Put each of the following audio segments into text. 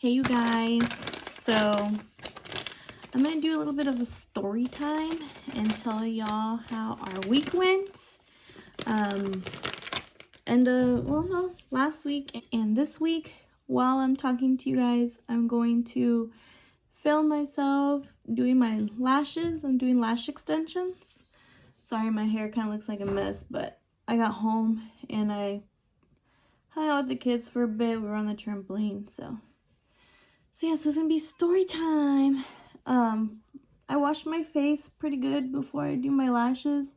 Hey you guys, so I'm gonna do a little bit of a story time and tell y'all how our week went. Last week and this week. While I'm talking to you guys, I'm going to film myself doing my lashes. I'm doing lash extensions. Sorry, my hair kind of looks like a mess, but I got home and I hung out with the kids for a bit. We were on the trampoline, so yeah, so it's gonna be story time. I washed my face pretty good before I do my lashes,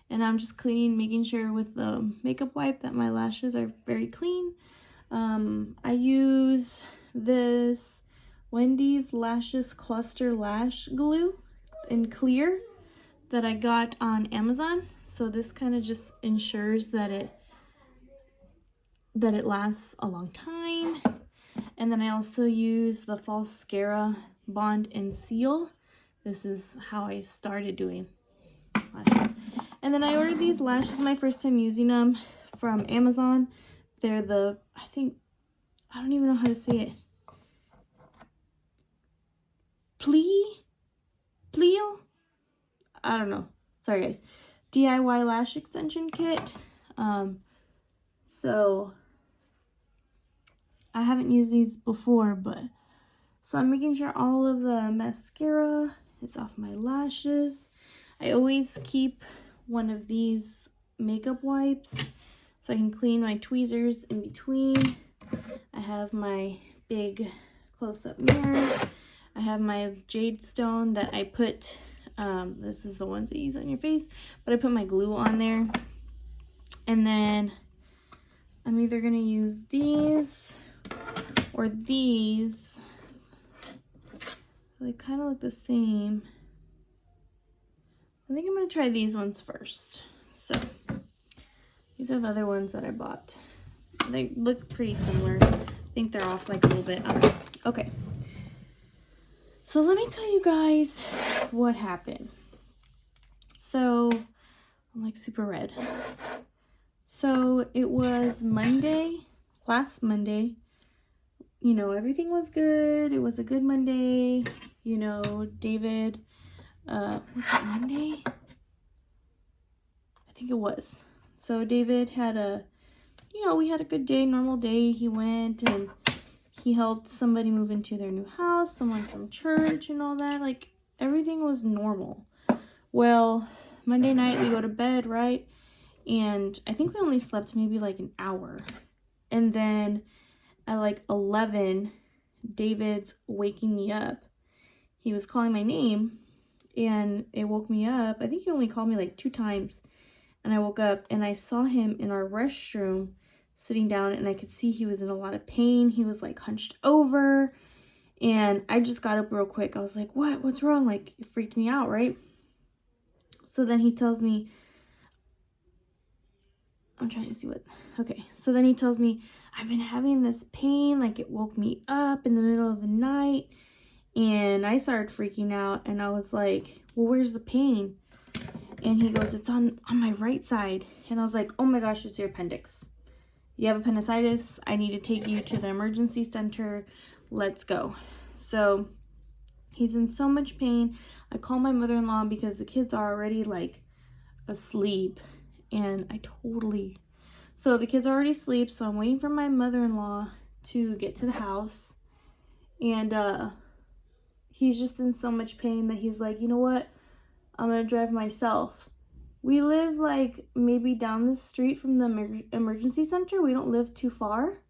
and I'm just cleaning, making sure with the makeup wipe that my lashes are very clean. I use this Wendy's Lashes Cluster Lash Glue in clear that I got on Amazon. So this kind of just ensures that it lasts a long time. And then I also use the Falscara Bond and Seal. This is how I started doing lashes. And then I ordered these lashes, my first time using them, from Amazon. They're the, I don't even know how to say it. Pleo? I don't know. Sorry guys. DIY lash extension kit. So I haven't used these before, but so I'm making sure all of the mascara is off my lashes. I always keep one of these makeup wipes so I can clean my tweezers in between. I have my big close-up mirror. I have my jade stone that I put, this is the ones that you use on your face, but I put my glue on there. And then I'm either gonna use these or these. They kind of look the same. I think I'm going to try these ones first. So, these are the other ones that I bought. They look pretty similar. I think they're off like a little bit. I don't know. Okay. So, let me tell you guys what happened. So, I'm like super red. So, it was Monday, last Monday. You know, everything was good. It was a good Monday. You know, David, was it Monday? I think it was. So David had we had a good day, normal day. He went and he helped somebody move into their new house, someone from church and all that. Like, everything was normal. Well, Monday night we go to bed, right? And I think we only slept maybe like an hour. And then at like 11, David's waking me up. He was calling my name and it woke me up. I think he only called me like 2 times. And I woke up and I saw him in our restroom sitting down, and I could see he was in a lot of pain. He was like hunched over, and I just got up real quick. I was like, what's wrong? Like, it freaked me out, right? So then he tells me, so then he tells me, I've been having this pain, like it woke me up in the middle of the night. And I started freaking out, and I was like, well, where's the pain? And he goes, it's on my right side. And I was like, oh my gosh, it's your appendix. You have appendicitis. I need to take you to the emergency center. Let's go. So he's in so much pain. I call my mother-in-law because the kids are already like asleep. And so the kids are already asleep. So I'm waiting for my mother-in-law to get to the house. And he's just in so much pain that he's like, you know what? I'm going to drive myself. We live like maybe down the street from the emergency center. We don't live too far.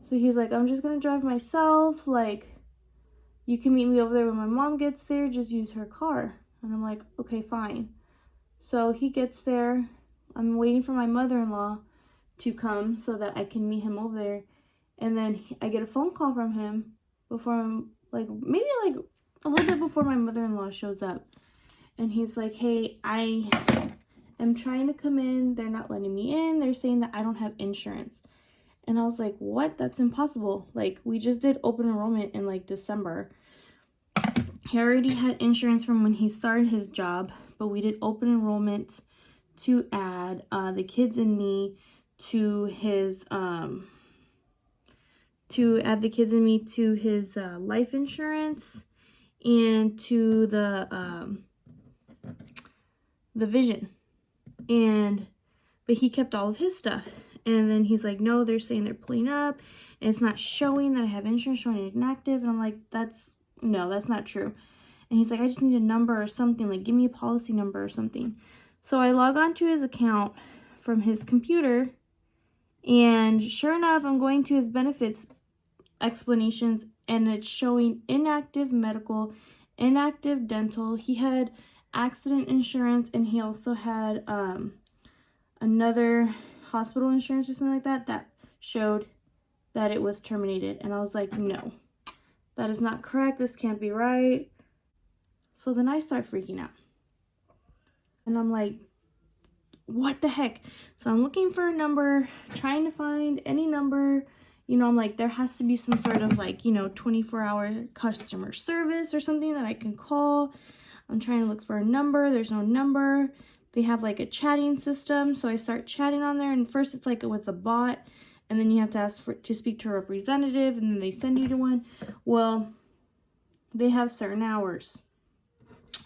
So he's like, I'm just going to drive myself. Like, you can meet me over there when my mom gets there. Just use her car. And I'm like, okay, fine. So he gets there. I'm waiting for my mother-in-law to come so that I can meet him over there. And then I get a phone call from him before I'm like, maybe like a little bit before my mother-in-law shows up. And he's like, hey, I am trying to come in. They're not letting me in. They're saying that I don't have insurance. And I was like, what? That's impossible. Like, we just did open enrollment in like December. He already had insurance from when he started his job, but we did open enrollment to add the kids and me to his to add the kids and me to his life insurance and to the vision. But he kept all of his stuff. And then he's like, no, they're saying they're pulling up and it's not showing that I have insurance, showing it inactive. And I'm like, that's not true. And he's like, I just need a number or something, like give me a policy number or something. So I log on to his account from his computer, and sure enough, I'm going to his benefits explanations, and it's showing inactive medical, inactive dental. He had accident insurance, and he also had another hospital insurance or something like that that showed that it was terminated. And I was like, no, that is not correct. This can't be right. So then I start freaking out. And I'm like, what the heck? So I'm looking for a number, trying to find any number. You know, I'm like, there has to be some sort of like, you know, 24-hour customer service or something that I can call. I'm trying to look for a number. There's no number. They have like a chatting system. So I start chatting on there. And first it's like with a bot. And then you have to ask to speak to a representative. And then they send you to one. Well, they have certain hours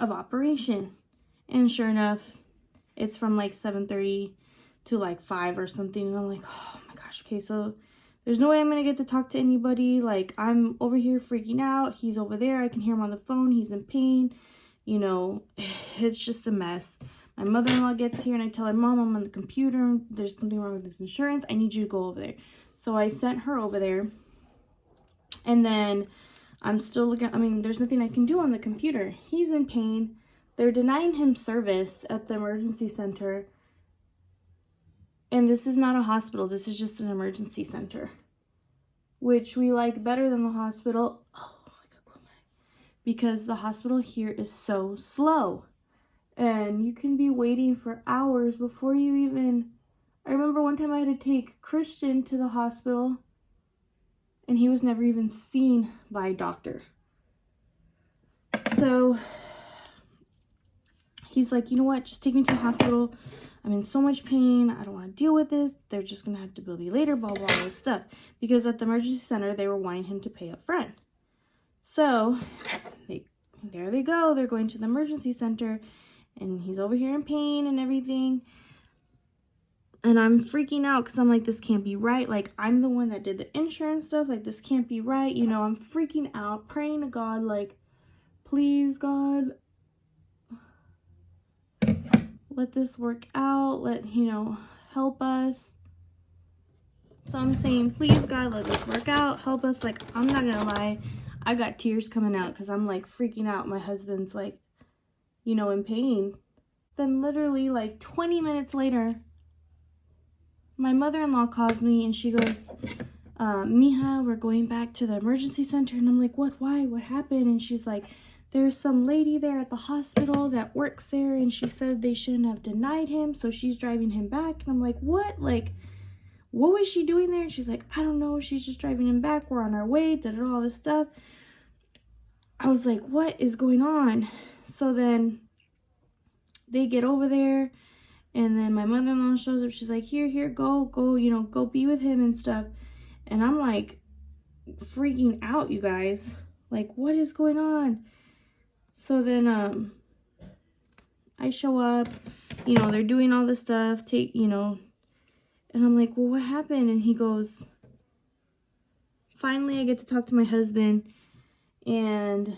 of operation. And sure enough, it's from like 7:30 to like 5 or something. And I'm like, oh my gosh, okay, so there's no way I'm gonna get to talk to anybody. Like, I'm over here freaking out. He's over there. I can hear him on the phone. He's in pain. You know, it's just a mess. My mother-in-law gets here and I tell her, Mom, I'm on the computer. There's something wrong with this insurance. I need you to go over there. So I sent her over there. And then I'm still looking. I mean, there's nothing I can do on the computer. He's in pain. They're denying him service at the emergency center. And this is not a hospital. This is just an emergency center, which we like better than the hospital. Oh, I got blown away. Because the hospital here is so slow. And you can be waiting for hours before you even... I remember one time I had to take Christian to the hospital, and he was never even seen by a doctor. So he's like, you know what? Just take me to the hospital. I'm in so much pain. I don't want to deal with this. They're just going to have to bill me later, blah, blah, all this stuff. Because at the emergency center, they were wanting him to pay up front. So there they go. They're going to the emergency center, and he's over here in pain and everything. And I'm freaking out because I'm like, this can't be right. Like, I'm the one that did the insurance stuff. Like, this can't be right. You know, I'm freaking out, praying to God, like, please, God, let this work out. Help us. So I'm saying, please, God, let this work out. Help us. Like, I'm not going to lie. I got tears coming out because I'm, like, freaking out. My husband's, like, you know, in pain. Then literally, like, 20 minutes later, my mother-in-law calls me and she goes, Mija, we're going back to the emergency center. And I'm like, what? Why? What happened? And she's like, there's some lady there at the hospital that works there, and she said they shouldn't have denied him, so she's driving him back. And I'm like, what? Like, what was she doing there? And she's like, I don't know. She's just driving him back. We're on our way. All this stuff. I was like, what is going on? So then they get over there. And then my mother-in-law shows up. She's like, here, go, go be with him and stuff. And I'm like freaking out, you guys. Like, what is going on? So then I show up, they're doing all this stuff, and I'm like, well, what happened? And he goes, finally I get to talk to my husband and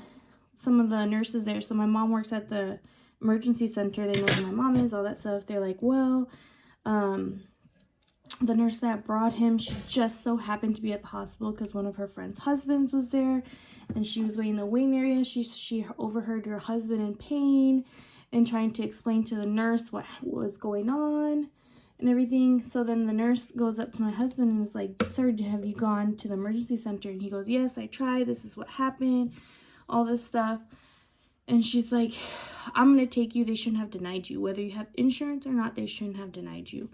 some of the nurses there. So my mom works at the emergency center. They know who my mom is, all that stuff. They're like, well, the nurse that brought him, she just so happened to be at the hospital because one of her friend's husbands was there, and she was waiting in the waiting area. She overheard her husband in pain and trying to explain to the nurse what was going on and everything. So then the nurse goes up to my husband and is like, sir, have you gone to the emergency center? And he goes, yes, I tried. This is what happened, all this stuff. And she's like, I'm going to take you. They shouldn't have denied you. Whether you have insurance or not, they shouldn't have denied you.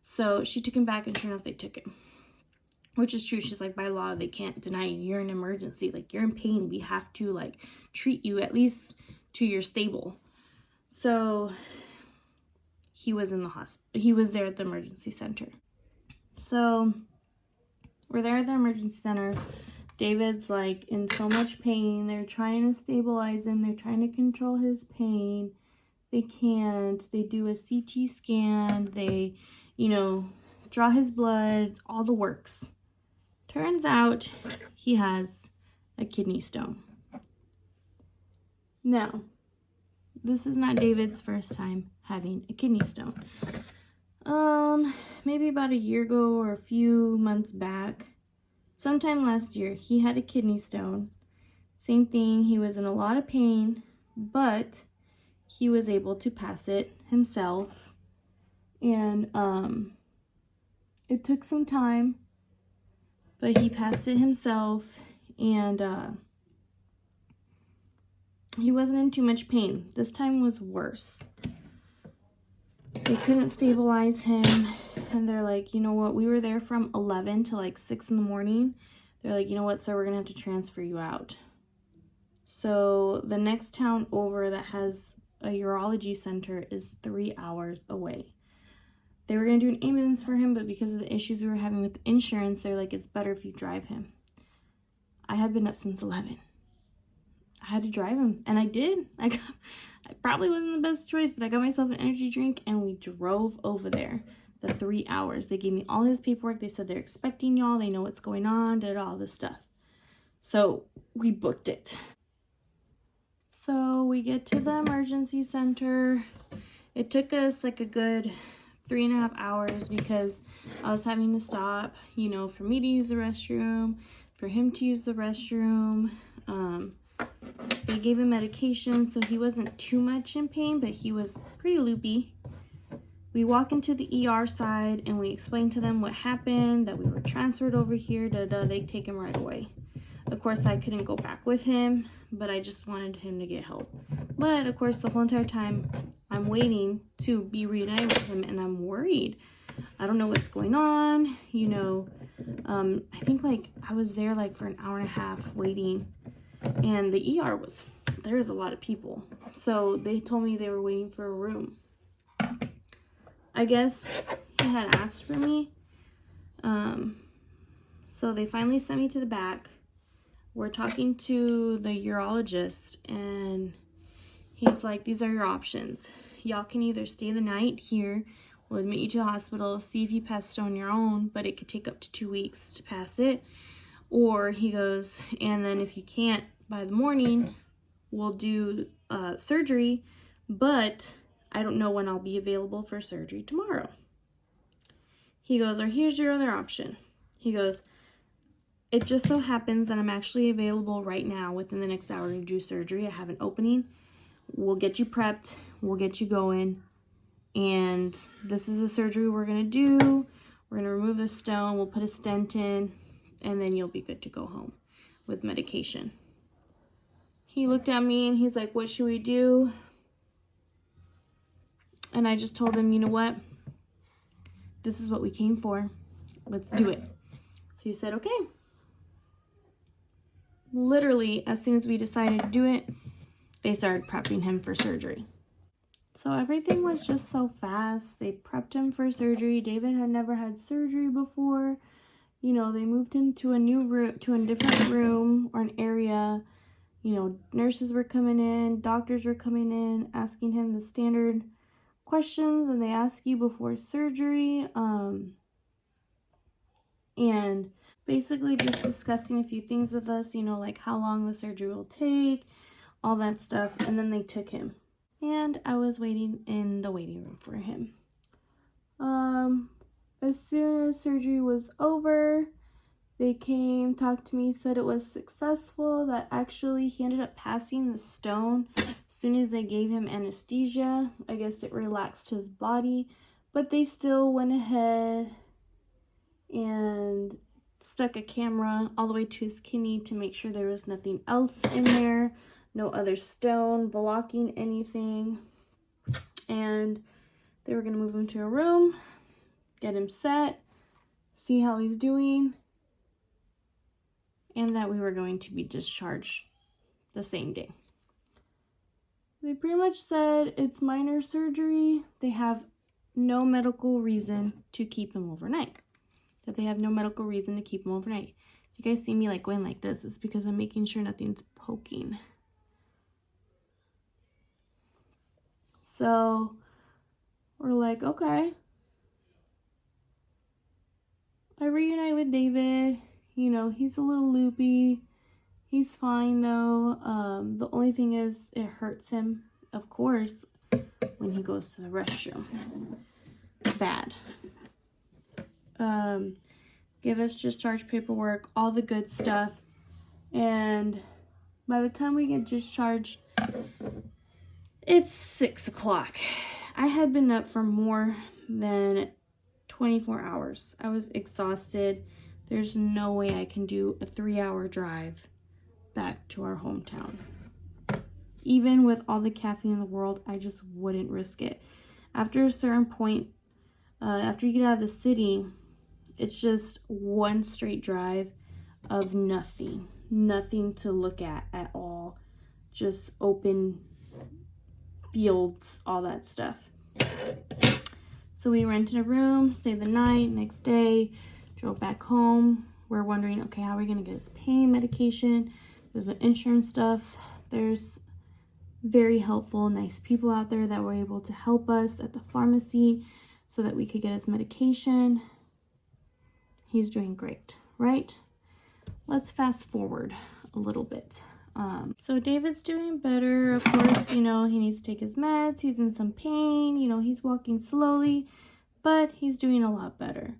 So she took him back, and sure enough, they took him. Which is true. She's like, by law, they can't deny you. You're in emergency. Like, you're in pain. We have to, like, treat you at least to your stable. So he was in the hospital. He was there at the emergency center. So We're there at the emergency center. David's like in so much pain. They're trying to stabilize him. They're trying to control his pain. They can't. They do a CT scan. They, you know, draw his blood, all the works. Turns out he has a kidney stone. Now, this is not David's first time having a kidney stone. Maybe about a year ago or a few months back, sometime last year, he had a kidney stone. Same thing, he was in a lot of pain, but he was able to pass it himself. And it took some time, but he passed it himself, and he wasn't in too much pain. This time was worse. They couldn't stabilize him, and they're like, you know what, we were there from 11 to like 6 in the morning. They're like, you know what, sir, we're gonna have to transfer you out. So the next town over that has a urology center is 3 hours away. They were gonna do an ambulance for him, but because of the issues we were having with insurance, they're like, it's better if you drive him. I had been up since 11. I had to drive him, and I did. I probably wasn't the best choice, but I got myself an energy drink, and we drove over there. The 3 hours. They gave me all his paperwork. They said they're expecting y'all. They know what's going on. Did all this stuff. So we booked it. So we get to the emergency center. It took us like a good 3.5 hours because I was having to stop, you know, for me to use the restroom, for him to use the restroom. They gave him medication, so he wasn't too much in pain, but he was pretty loopy. We walk into the ER side, and we explain to them what happened, that we were transferred over here, they take him right away. Of course, I couldn't go back with him, but I just wanted him to get help. But, of course, the whole entire time, I'm waiting to be reunited with him, and I'm worried. I don't know what's going on, you know. I think, like, I was there, like, for an hour and a half waiting. And the ER there was a lot of people. So they told me they were waiting for a room. I guess he had asked for me. So they finally sent me to the back. We're talking to the urologist, and he's like, these are your options. Y'all can either stay the night here. We'll admit you to the hospital, see if you pass it on your own, but it could take up to 2 weeks to pass it. Or he goes, and then if you can't by the morning, we'll do surgery, but I don't know when I'll be available for surgery tomorrow. He goes, or here's your other option. He goes, it just so happens that I'm actually available right now within the next hour to do surgery. I have an opening. We'll get you prepped. We'll get you going. And this is the surgery we're going to do. We're going to remove the stone. We'll put a stent in. And then you'll be good to go home with medication. He looked at me and he's like, what should we do? And I just told him, you know what? This is what we came for. Let's do it. So he said, okay. Literally, as soon as we decided to do it, they started prepping him for surgery. So everything was just so fast. They prepped him for surgery. David had never had surgery before. You know, they moved him to a new room, to a different room or an area. You know, nurses were coming in, doctors were coming in, asking him the standard questions and they ask you before surgery. And basically just discussing a few things with us, you know, like how long the surgery will take, all that stuff. And then they took him. And I was waiting in the waiting room for him. As soon as surgery was over, they came, talked to me, said it was successful, that actually he ended up passing the stone as soon as they gave him anesthesia. I guess it relaxed his body, but they still went ahead and stuck a camera all the way to his kidney to make sure there was nothing else in there, no other stone blocking anything. And they were going to move him to a room, get him set, see how he's doing, and that we were going to be discharged the same day. They pretty much said it's minor surgery. They have no medical reason to keep him overnight. that they have no medical reason to keep him overnight. If you guys see me like going like this, it's because I'm making sure nothing's poking. So we're like, okay. I reunite with David. You know, he's a little loopy. He's fine though. The only thing is it hurts him, of course, when he goes to the restroom. Bad. Give us discharge paperwork, all the good stuff. And by the time we get discharged, it's 6 o'clock. I had been up for more than 24 hours. I was exhausted. There's no way I can do a 3-hour drive back to our hometown. Even with all the caffeine in the world, I just wouldn't risk it. After a certain point, after you get out of the city, it's just one straight drive of nothing to look at all. Just open fields, all that stuff. So we rented a room, stayed the night, next day, drove back home. We're wondering, okay, how are we gonna get his pain medication? There's the insurance stuff. There's very helpful, nice people out there that were able to help us at the pharmacy so that we could get his medication. He's doing great, right? Let's fast forward a little bit. So David's doing better. Of course, you know, he needs to take his meds. He's in some pain. You know, he's walking slowly, but he's doing a lot better.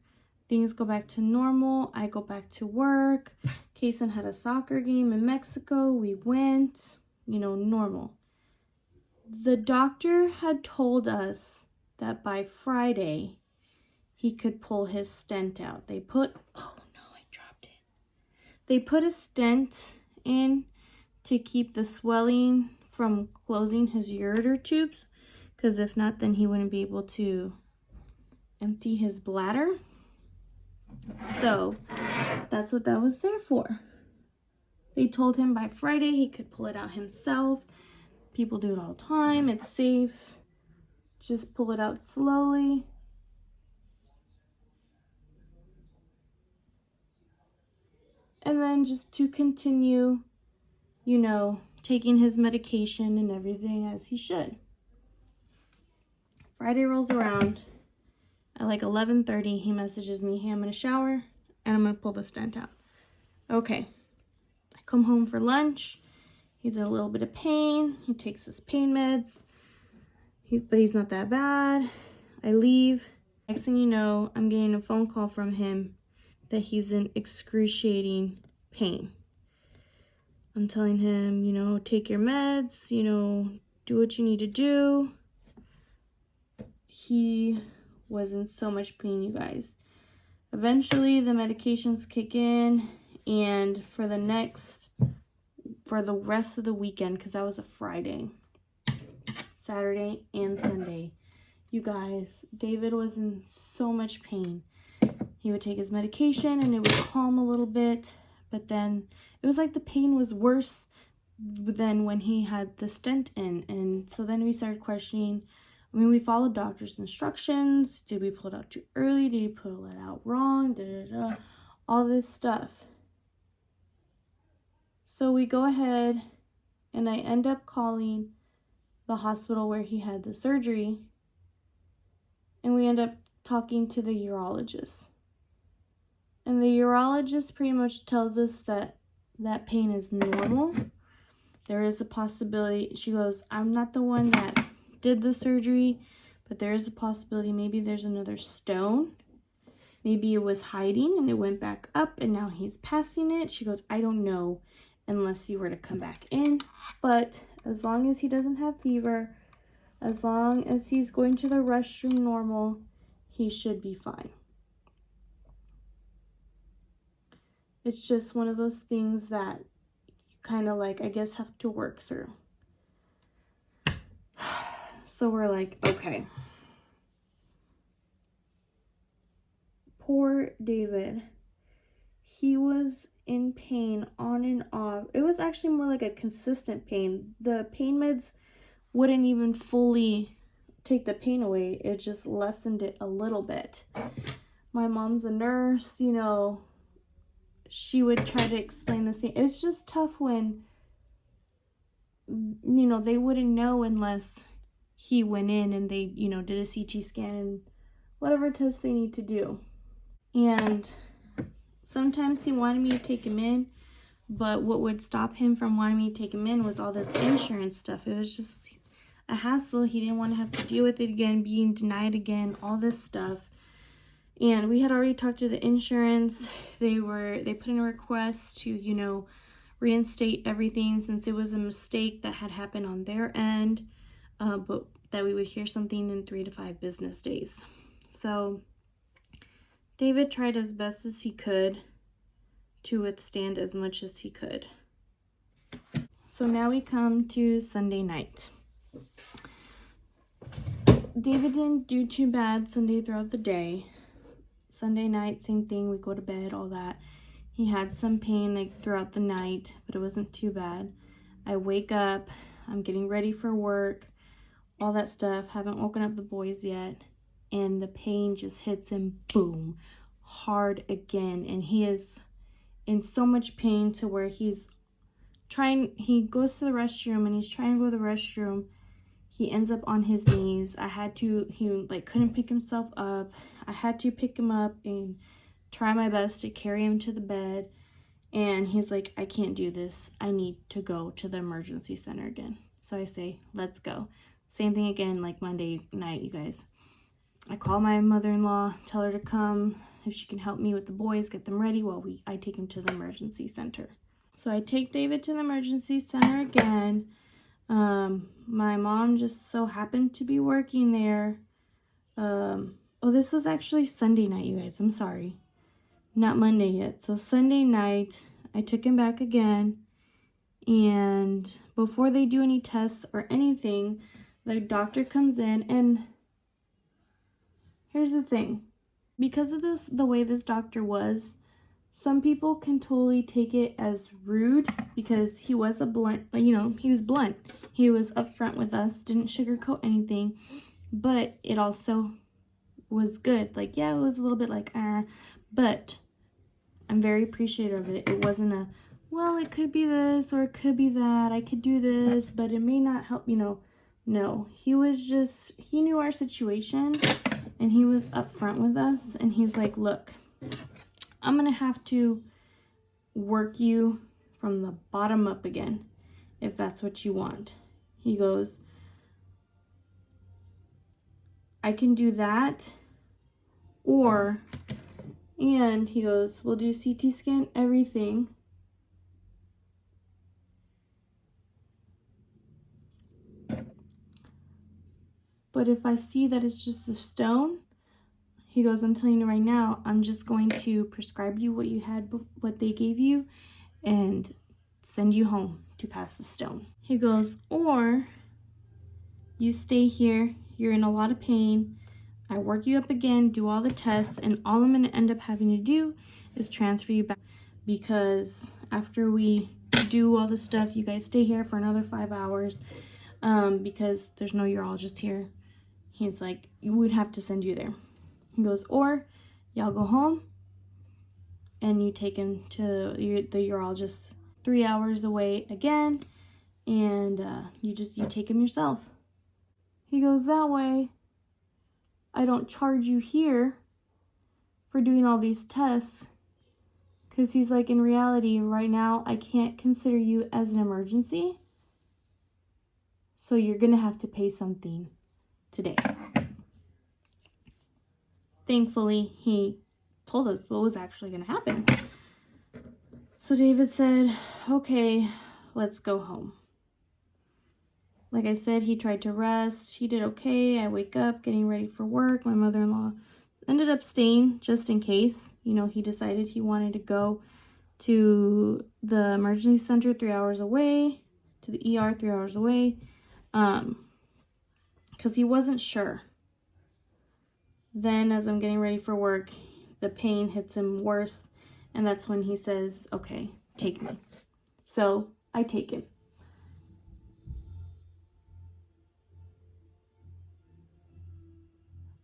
Things go back to normal. I go back to work. Kason had a soccer game in Mexico. We went, you know, normal. The doctor had told us that by Friday, he could pull his stent out. They put, oh no, I dropped it. They put a stent in to keep the swelling from closing his ureter tubes, because if not, then he wouldn't be able to empty his bladder. So that's what that was there for. They told him by Friday he could pull it out himself. People do it all the time. It's safe. Just pull it out slowly. And then just to continue, you know, taking his medication and everything as he should. Friday rolls around. At like 11:30, he messages me, hey, I'm going to shower and I'm going to pull the stent out. Okay. I come home for lunch. He's in a little bit of pain. He takes his pain meds. But he's not that bad. I leave. Next thing you know, I'm getting a phone call from him that he's in excruciating pain. I'm telling him, you know, take your meds, you know, do what you need to do. He was in so much pain, you guys. Eventually, the medications kick in, and for the rest of the weekend, because that was a Friday, Saturday, and Sunday, you guys, David was in so much pain. He would take his medication, and it would calm a little bit, but then it was like the pain was worse than when he had the stent in. And so then we started questioning. I mean, we followed doctor's instructions. Did we pull it out too early? Did he pull it out wrong? All this stuff. So we go ahead and I end up calling the hospital where he had the surgery. And we end up talking to the urologist. And the urologist pretty much tells us that that pain is normal. There is a possibility. She goes, I'm not the one that did the surgery, but there is a possibility maybe there's another stone. Maybe it was hiding and it went back up and now he's passing it. She goes, I don't know unless you were to come back in. But as long as he doesn't have fever, as long as he's going to the restroom normal, he should be fine. It's just one of those things that you kind of like, I guess, have to work through. So we're like, okay. Poor David. He was in pain on and off. It was actually more like a consistent pain. The pain meds wouldn't even fully take the pain away. It just lessened it a little bit. my mom's a nurse, you know, she would try to explain the same. It's just tough when, you know, they wouldn't know unless he went in and they, you know, did a CT scan and whatever test they need to do. And sometimes he wanted me to take him in, but what would stop him from wanting me to take him in was all this insurance stuff. It was just a hassle. He didn't want to have to deal with it again, being denied again, all this stuff. And we had already talked to the insurance. They put in a request to, you know, reinstate everything since it was a mistake that had happened on their end, but that we would hear something in 3 to 5 business days. So David tried as best as he could to withstand as much as he could. So now we come to Sunday night. David didn't do too bad Sunday throughout the day. Sunday night, same thing, we go to bed, all that. He had some pain like throughout the night, but it wasn't too bad. I wake up, I'm getting ready for work, all that stuff. Haven't woken up the boys yet, and the pain just hits him, boom, hard again. And he is in so much pain to where he goes to the restroom, and he's trying to go to the restroom. He ends up on his knees. He like couldn't pick himself up. I had to pick him up and try my best to carry him to the bed. And he's like, I can't do this. I need to go to the emergency center again. So I say, let's go. Same thing again, like Monday night, you guys. I call my mother-in-law, tell her to come, if she can help me with the boys, get them ready while I take him to the emergency center. So I take David to the emergency center again. My mom just so happened to be working there. Oh, this was actually Sunday night, you guys. I'm sorry. Not Monday yet. So Sunday night, I took him back again. And before they do any tests or anything, the doctor comes in. And here's the thing. Because of the way this doctor was, some people can totally take it as rude because he was he was blunt. He was upfront with us, didn't sugarcoat anything, but it also was good. Like, yeah, it was a little bit like, but I'm very appreciative of it. It wasn't well, it could be this or it could be that. I could do this, but it may not help, you know. No, he knew our situation and he was upfront with us. And he's like, look, I'm going to have to work you from the bottom up again, if that's what you want. He goes, I can do that, and he goes, we'll do CT scan, everything. But if I see that it's just a stone, he goes, I'm telling you right now, I'm just going to prescribe you what they gave you, and send you home to pass the stone. He goes, or you stay here, you're in a lot of pain, I work you up again, do all the tests, and all I'm going to end up having to do is transfer you back, because after we do all the stuff, you guys stay here for another 5 hours, because there's no urologist here. He's like, you would have to send you there. He goes, or y'all go home and you take him to the urologist 3 hours away again, and you take him yourself. He goes, that way I don't charge you here for doing all these tests, because he's like, in reality right now I can't consider you as an emergency, so you're gonna have to pay something today. Thankfully, he told us what was actually going to happen. So David said, okay, let's go home. Like I said, he tried to rest. He did okay. I wake up, getting ready for work. My mother-in-law ended up staying just in case. You know, he decided he wanted to go to the emergency center 3 hours away, to the ER 3 hours away, because he wasn't sure. Then as I'm getting ready for work, the pain hits him worse, and that's when he says, okay, take me. So I take him.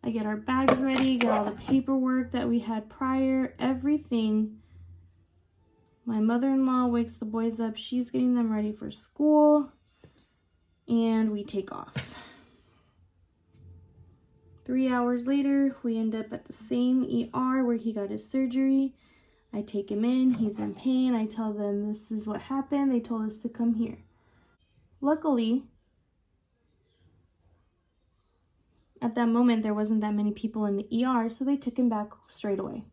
I get our bags ready, get all the paperwork that we had prior, everything. My mother-in-law wakes the boys up. She's getting them ready for school. And we take off. 3 hours later, we end up at the same ER where he got his surgery. I take him in. He's in pain. I tell them this is what happened. They told us to come here. Luckily, at that moment, there wasn't that many people in the ER, so they took him back straight away.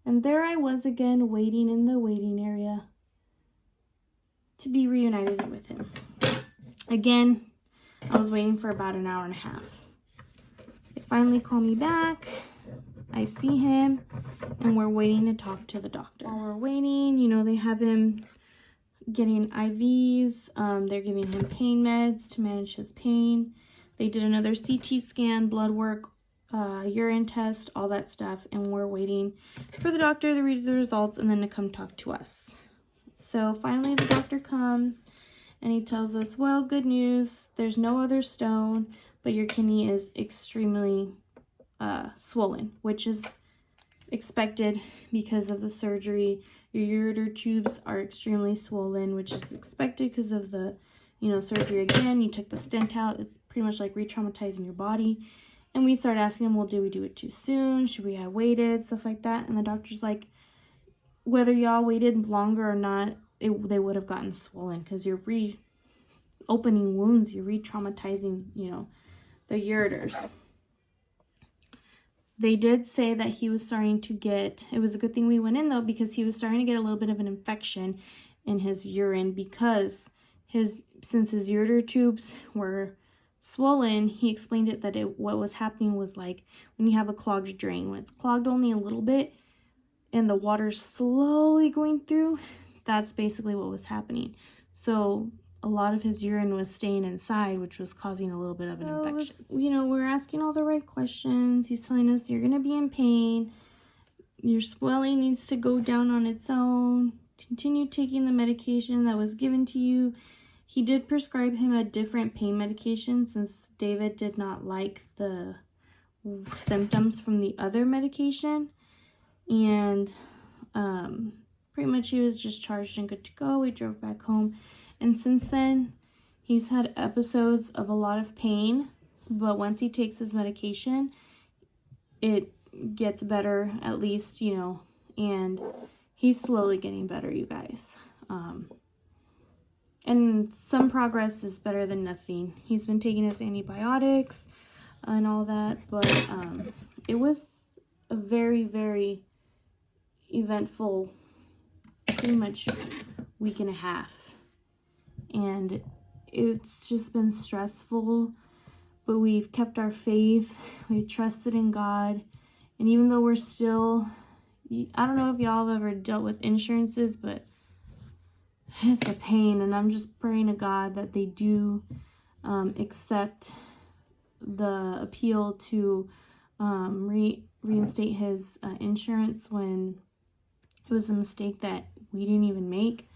And there I was again, waiting in the waiting area to be reunited with him. Again, I was waiting for about an hour and a half. They finally call me back. I see him, and we're waiting to talk to the doctor. While we're waiting, you know, they have him getting IVs. They're giving him pain meds to manage his pain. They did another CT scan, blood work, urine test, all that stuff, and we're waiting for the doctor to read the results and then to come talk to us. So finally the doctor comes and he tells us, well, good news, there's no other stone, but your kidney is extremely swollen, which is expected because of the surgery. Your ureter tubes are extremely swollen, which is expected because of the, you know, surgery. Again, you took the stent out. It's pretty much like re-traumatizing your body. And we started asking him, well, did we do it too soon? Should we have waited? Stuff like that. And the doctor's like, whether y'all waited longer or not, they would have gotten swollen because you're reopening wounds. You're re-traumatizing, you know, the ureters. They did say that he was starting to get, it was a good thing we went in though, because he was starting to get a little bit of an infection in his urine because since his ureter tubes were swollen, he explained it that what was happening was like when you have a clogged drain, when it's clogged only a little bit and the water's slowly going through, that's basically what was happening. So a lot of his urine was staying inside, which was causing a little bit of an infection. You know, we're asking all the right questions. He's telling us you're going to be in pain. Your swelling needs to go down on its own. Continue taking the medication that was given to you. He did prescribe him a different pain medication since David did not like the symptoms from the other medication. And pretty much he was just charged and good to go. We drove back home. And since then, he's had episodes of a lot of pain. But once he takes his medication, it gets better, at least, you know. And he's slowly getting better, you guys. And some progress is better than nothing. He's been taking his antibiotics and all that, but it was a very, very eventful, pretty much week and a half. And it's just been stressful, but we've kept our faith. We trusted in God. And even though we're still, I don't know if y'all have ever dealt with insurances, but it's a pain, and I'm just praying to God that they do accept the appeal to reinstate his insurance when it was a mistake that we didn't even make,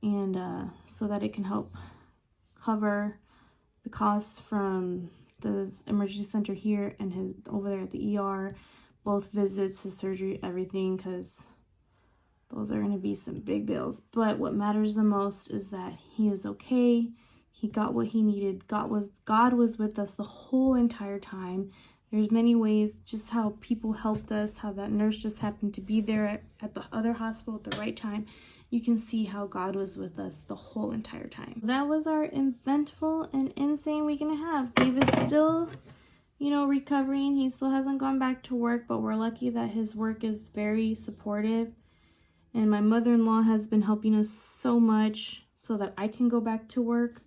and so that it can help cover the costs from the emergency center here and his over there at the ER, both visits, his surgery, everything, because those are going to be some big bills. But what matters the most is that he is okay. He got what he needed. God was with us the whole entire time. There's many ways just how people helped us, how that nurse just happened to be there at the other hospital at the right time. You can see how God was with us the whole entire time. That was our eventful and insane week and a half. David's still, you know, recovering. He still hasn't gone back to work, but we're lucky that his work is very supportive. And my mother-in-law has been helping us so much so that I can go back to work,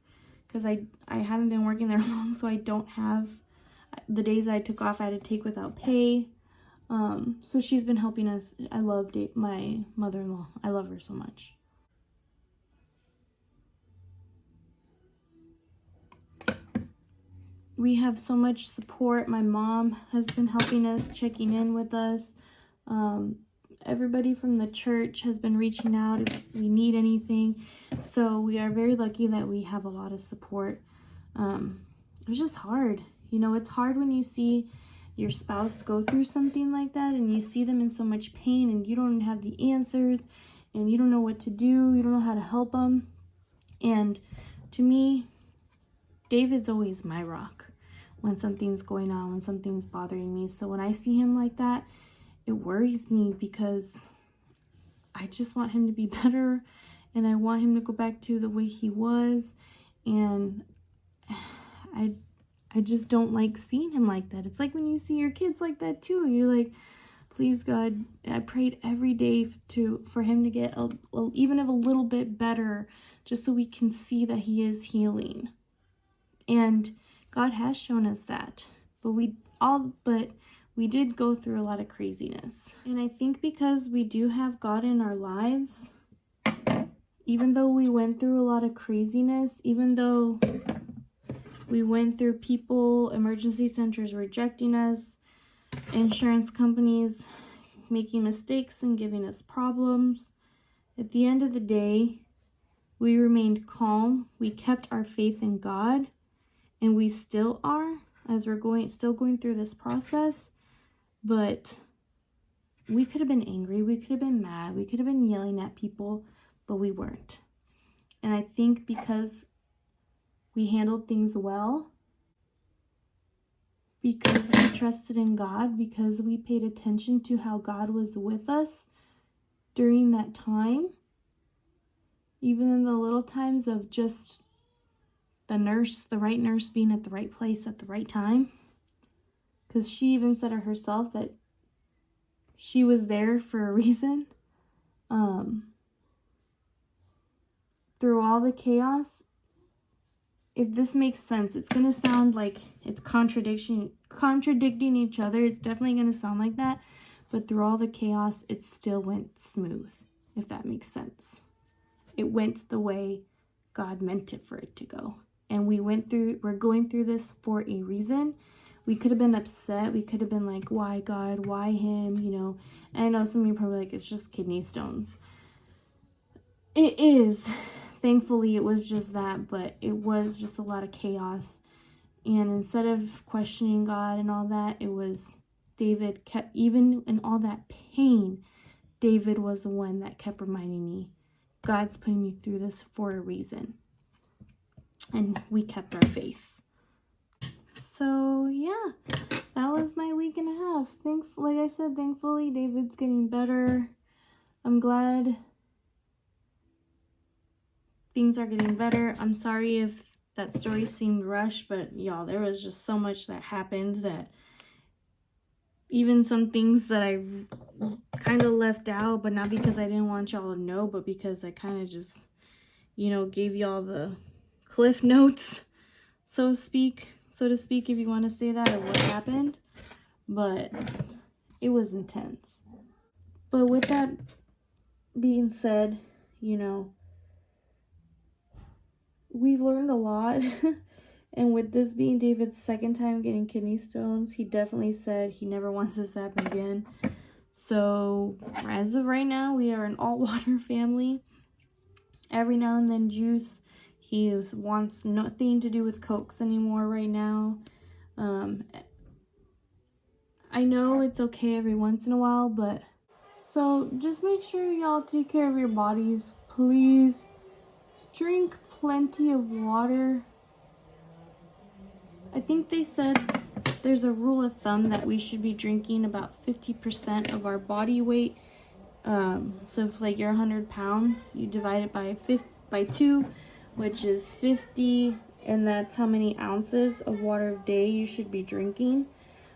because I haven't been working there long, so I don't have the days that I took off I had to take without pay. So she's been helping us. I love my mother-in-law. I love her so much. We have so much support. My mom has been helping us, checking in with us. Everybody from the church has been reaching out if we need anything. So we are very lucky that we have a lot of support. It was just hard. You know, it's hard when you see your spouse go through something like that and you see them in so much pain and you don't have the answers and you don't know what to do, you don't know how to help them. And to me, David's always my rock when something's going on, when something's bothering me. So when I see him like that, it worries me because I just want him to be better and I want him to go back to the way he was. And I just don't like seeing him like that. It's like when you see your kids like that too. You're like, please God, I prayed every day for him to get even a little bit better, just so we can see that he is healing. And God has shown us that. But we did go through a lot of craziness. And I think because we do have God in our lives, even though we went through a lot of craziness, even though we went through people, emergency centers rejecting us, insurance companies making mistakes and giving us problems, at the end of the day, we remained calm. We kept our faith in God, and we still are, as we're still going through this process. But we could have been angry, we could have been mad, we could have been yelling at people, but we weren't. And I think because we handled things well, because we trusted in God, because we paid attention to how God was with us during that time, even in the little times of just the right nurse being at the right place at the right time. Because she even said it herself that she was there for a reason. Through all the chaos, if this makes sense, it's going to sound like it's contradicting each other. It's definitely going to sound like that. But through all the chaos, it still went smooth, if that makes sense. It went the way God meant it for it to go. And we're going through this for a reason. We could have been upset. We could have been like, why God? Why him? You know, and I know some of you are probably like, it's just kidney stones. It is. Thankfully, it was just that, but it was just a lot of chaos. And instead of questioning God and all that, it was David kept, even in all that pain, David was the one that kept reminding me, God's putting me through this for a reason. And we kept our faith. So, yeah, that was my week and a half. Like I said, thankfully, David's getting better. I'm glad things are getting better. I'm sorry if that story seemed rushed, but y'all, there was just so much that happened that even some things that I kind of left out, but not because I didn't want y'all to know, but because I kind of just, gave y'all the cliff notes, so to speak, if you want to say that, of what happened. But it was intense. But with that being said, we've learned a lot. And with this being David's second time getting kidney stones, he definitely said he never wants this to happen again. So as of right now, we are an all-water family. Every now and then juice. He wants nothing to do with Cokes anymore right now. I know it's okay every once in a while, but so just make sure y'all take care of your bodies. Please drink plenty of water. I think they said there's a rule of thumb that we should be drinking about 50% of our body weight. So if like you're 100 pounds, you divide it by 2, which is 50, and that's how many ounces of water a day you should be drinking.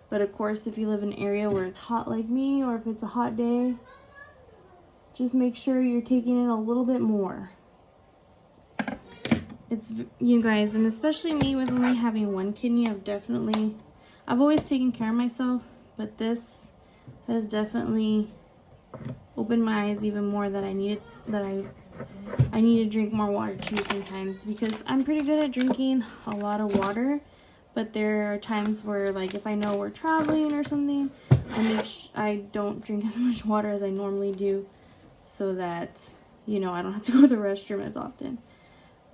But of course, if you live in an area where it's hot like me, or if it's a hot day, just make sure you're taking in a little bit more. It's, you guys, and especially me with only having one kidney, I've always taken care of myself, but this has definitely opened my eyes even more that I need to drink more water too sometimes, because I'm pretty good at drinking a lot of water, but there are times where, like, if I know we're traveling or something, I don't drink as much water as I normally do, so that, I don't have to go to the restroom as often.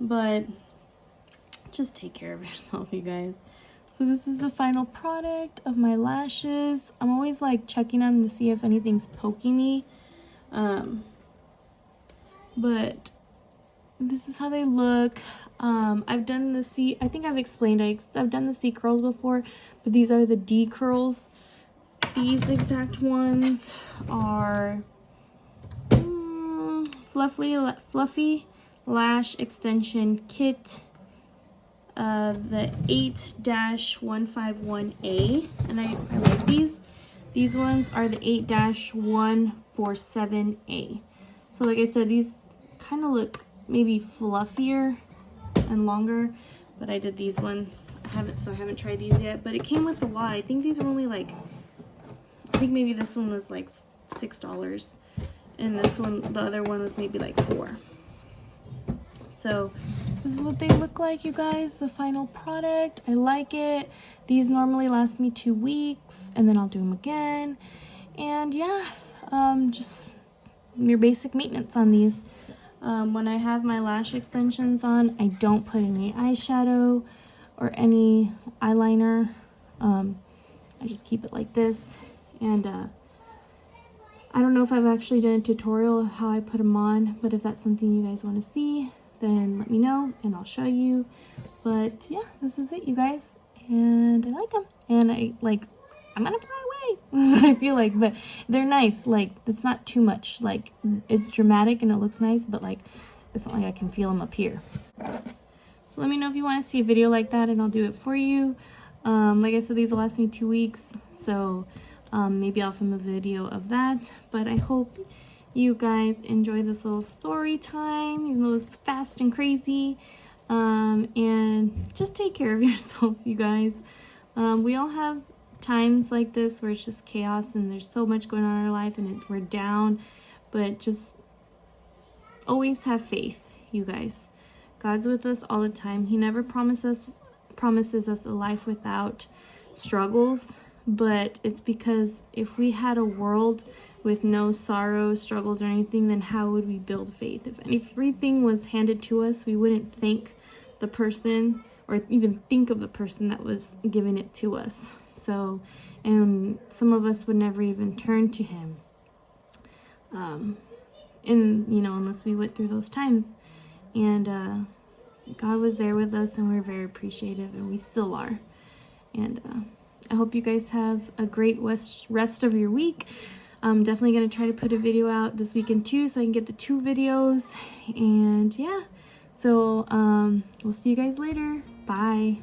But just take care of yourself, you guys. So this is the final product of my lashes. I'm always like checking them to see if anything's poking me. But this is how they look. I've done the C, I think I've explained, I've done the C curls before, but these are the D curls. These exact ones are fluffy lash extension kit, the 8-151A, and I like these. These ones are the 8-147A. So like I said, these kind of look maybe fluffier and longer, but I did these ones. I haven't tried these yet, but it came with a lot. I think these were only like, I think maybe this one was like $6, and this one, the other one, was maybe like $4. So this is what they look like, you guys, the final product. I like it. These normally last me 2 weeks, and then I'll do them again. And yeah, just your basic maintenance on these. When I have my lash extensions on, I don't put any eyeshadow or any eyeliner. I just keep it like this. And I don't know if I've actually done a tutorial of how I put them on, but if that's something you guys want to see, then let me know and I'll show you. But yeah, this is it, you guys, and I like them, and I'm gonna fly away. That's what I feel like, but they're nice. Like, it's not too much. Like, it's dramatic and it looks nice, but like, it's not like I can feel them up here. So let me know if you want to see a video like that, and I'll do it for you. Like I said, these will last me 2 weeks, so maybe I'll film a video of that. But I hope you guys enjoy this little story time, even though it's fast and crazy. And just take care of yourself, you guys. We all have times like this where it's just chaos and there's so much going on in our life and we're down, but just always have faith, you guys. God's with us all the time. He never promises us a life without struggles, but it's because if we had a world with no sorrow, struggles, or anything, then how would we build faith? If everything was handed to us, we wouldn't thank the person or even think of the person that was giving it to us. So, and some of us would never even turn to him. Unless we went through those times. And God was there with us, and we're very appreciative, and we still are. And I hope you guys have a great rest of your week. I'm definitely going to try to put a video out this weekend too, so I can get the 2 videos. And yeah, so we'll see you guys later. Bye.